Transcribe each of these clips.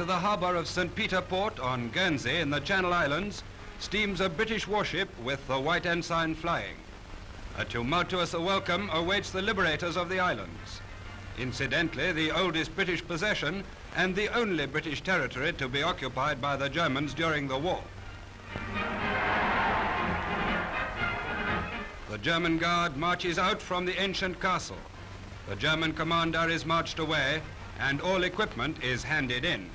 Into the harbour of St. Peter Port on Guernsey in the Channel Islands steams a British warship with the white ensign flying. A tumultuous welcome awaits the liberators of the islands. Incidentally, the oldest British possession and the only British territory to be occupied by the Germans during the war. The German guard marches out from the ancient castle. The German commander is marched away and all equipment is handed in.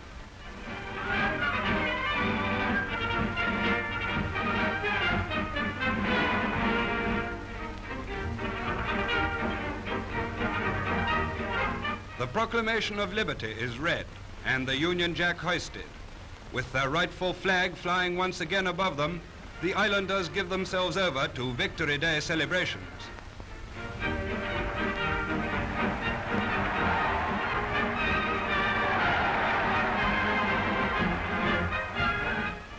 The Proclamation of Liberty is read and the Union Jack hoisted. With their rightful flag flying once again above them, the islanders give themselves over to Victory Day celebrations.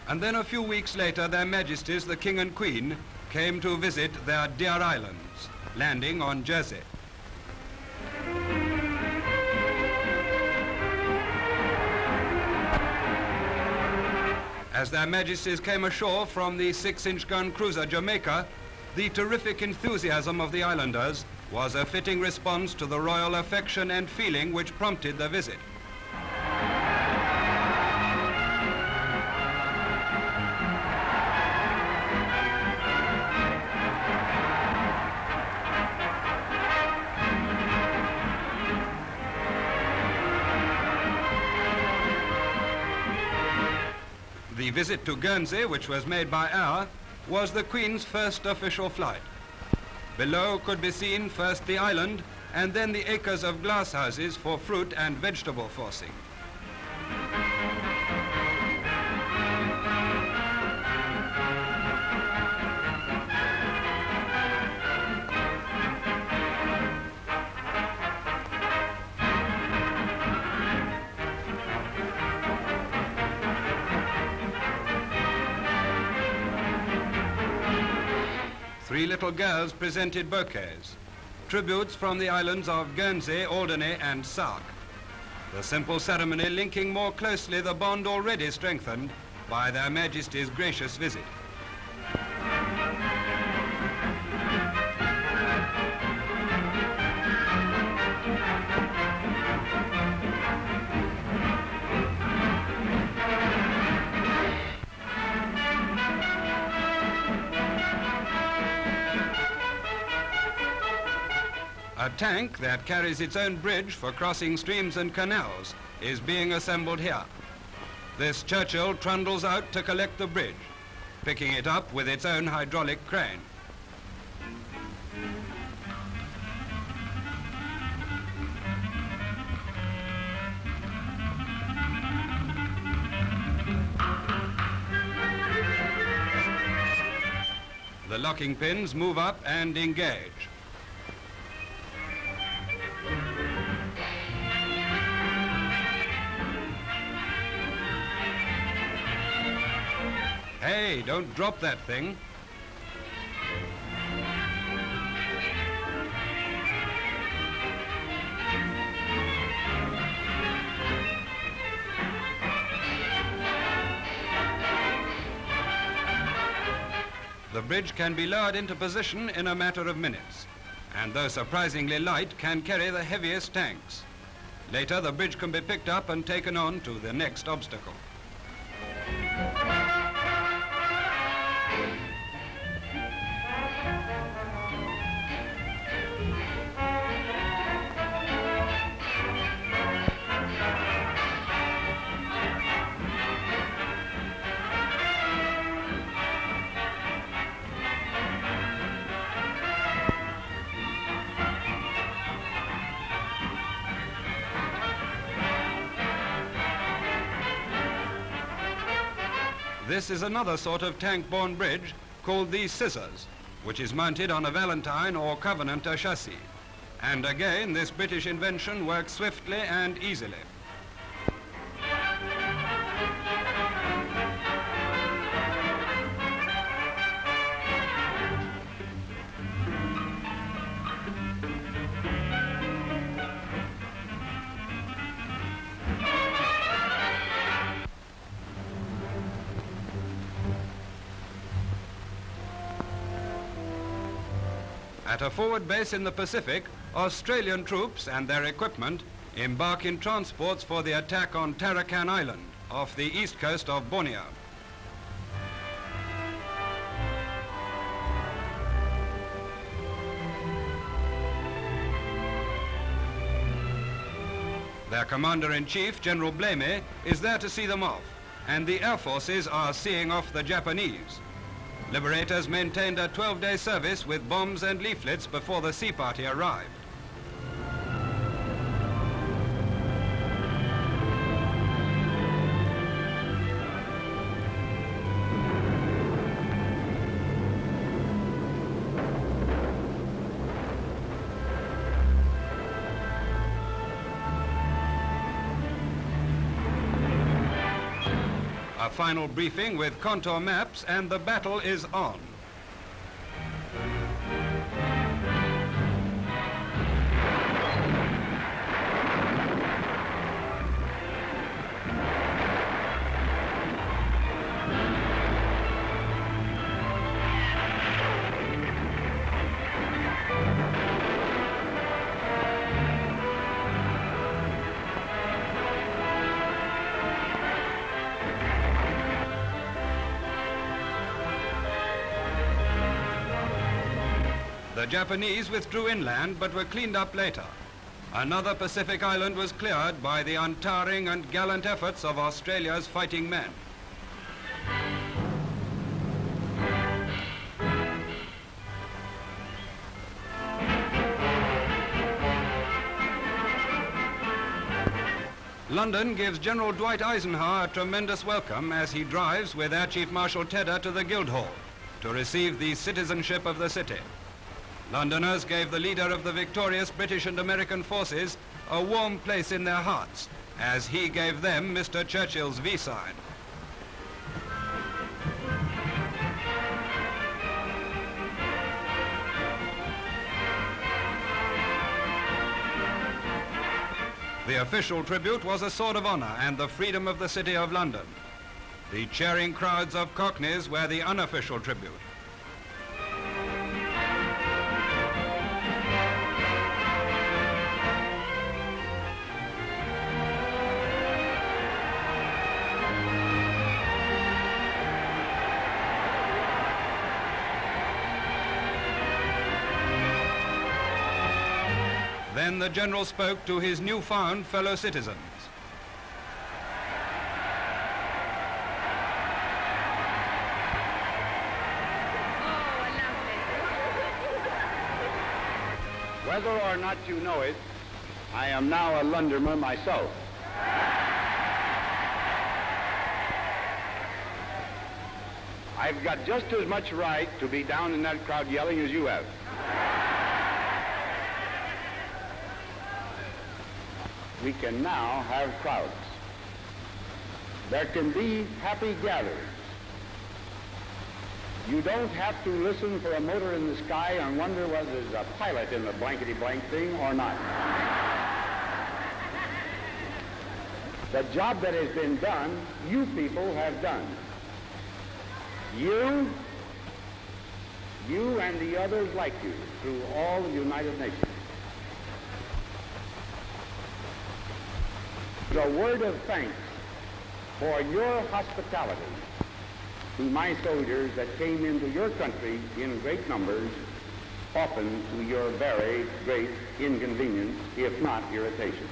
And then a few weeks later, Their Majesties, the King and Queen, came to visit their dear islands, landing on Jersey. As Their Majesties came ashore from the 6-inch gun cruiser Jamaica, the terrific enthusiasm of the islanders was a fitting response to the royal affection and feeling which prompted the visit. The visit to Guernsey, which was made by air, was the Queen's first official flight. Below could be seen first the island and then the acres of glass houses for fruit and vegetable forcing. Three little girls presented bouquets, tributes from the islands of Guernsey, Alderney and Sark. The simple ceremony linking more closely the bond already strengthened by Their Majesties' gracious visit. A tank that carries its own bridge for crossing streams and canals is being assembled here. This Churchill trundles out to collect the bridge, picking it up with its own hydraulic crane. The locking pins move up and engage. Hey, don't drop that thing. The bridge can be lowered into position in a matter of minutes, and though surprisingly light, can carry the heaviest tanks. Later, the bridge can be picked up and taken on to the next obstacle. This is another sort of tank-borne bridge called the Scissors, which is mounted on a Valentine or Covenanter chassis. And again, this British invention works swiftly and easily. At a forward base in the Pacific, Australian troops and their equipment embark in transports for the attack on Tarakan Island off the east coast of Borneo. Their Commander-in-Chief, General Blamey, is there to see them off, and the Air Forces are seeing off the Japanese. Liberators maintained a 12-day service with bombs and leaflets before the sea party arrived. A final briefing with contour maps, and the battle is on. The Japanese withdrew inland but were cleaned up later. Another Pacific island was cleared by the untiring and gallant efforts of Australia's fighting men. London gives General Dwight Eisenhower a tremendous welcome as he drives with Air Chief Marshal Tedder to the Guildhall to receive the citizenship of the city. Londoners gave the leader of the victorious British and American forces a warm place in their hearts as he gave them Mr. Churchill's V sign. The official tribute was a sword of honor and the freedom of the City of London. The cheering crowds of Cockneys were the unofficial tribute. Then the General spoke to his newfound fellow citizens. Whether or not you know it, I am now a Londoner myself. I've got just as much right to be down in that crowd yelling as you have. We can now have crowds. There can be happy gatherings. You don't have to listen for a motor in the sky and wonder whether there's a pilot in the blankety-blank thing or not. The job that has been done, you people have done. You and the others like you through all the United Nations. A word of thanks for your hospitality to my soldiers that came into your country in great numbers, often to your very great inconvenience, if not irritation.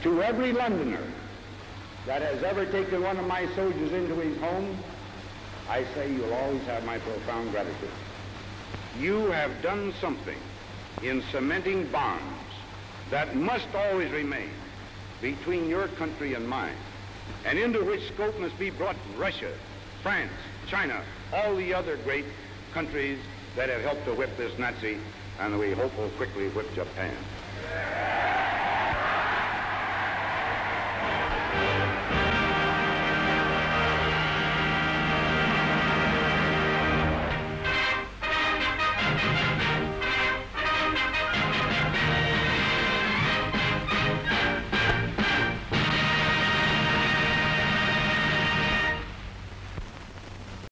To every Londoner that has ever taken one of my soldiers into his home, I say you'll always have my profound gratitude. You have done something in cementing bonds that must always remain between your country and mine, and into which scope must be brought Russia, France, China, all the other great countries that have helped to whip this Nazi, and we hope will quickly whip Japan.